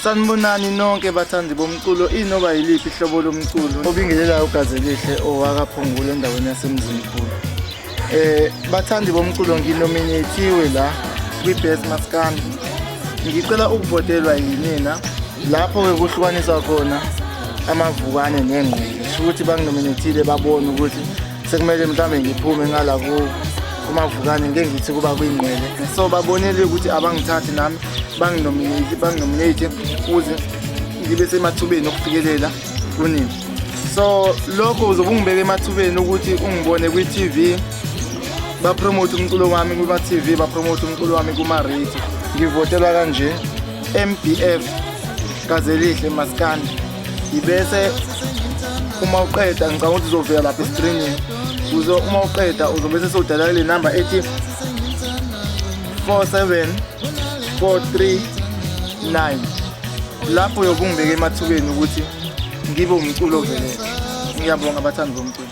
Sanibonani nonke bathandi bomculo inoba yiliphi ihlobo lomculo obingelela uGazelihle owakaphungula endaweni yaseMzimkhulu. Bathandi bomculo nginominathiwe la kwi-Best Maskandi. Ngicela ukuvotelwa yinina lapho ke kuhlukaniswa khona amavukane nengqele. Ukuthi banginominathile babone ukuthi sekumele mhlambe ngiphume ngala kumavukane ngeke ngithi kuba kwingqele. So babonele ukuthi abangithathi nami banginominate ukuze ngibe semathubeni okufikelela kunini. So lokho uzobe ungibeka emathubeni ukuthi ungibone kwi-TV bapromote umculo wami kuma-TV, bapromote umculo wami kuma-radio. Ngivotelwa kanje MBF Gazelihle Maskandi. Ibese uma uqeda ngicabanga ukuthi uzovela lapha e-screenini. Uma uqeda uzobe sesudala le number ethi 47439. Lapho uyobungibeka emathubeni ukuthi ngibe umculo vele. Ngiyabonga abathandi bomculo.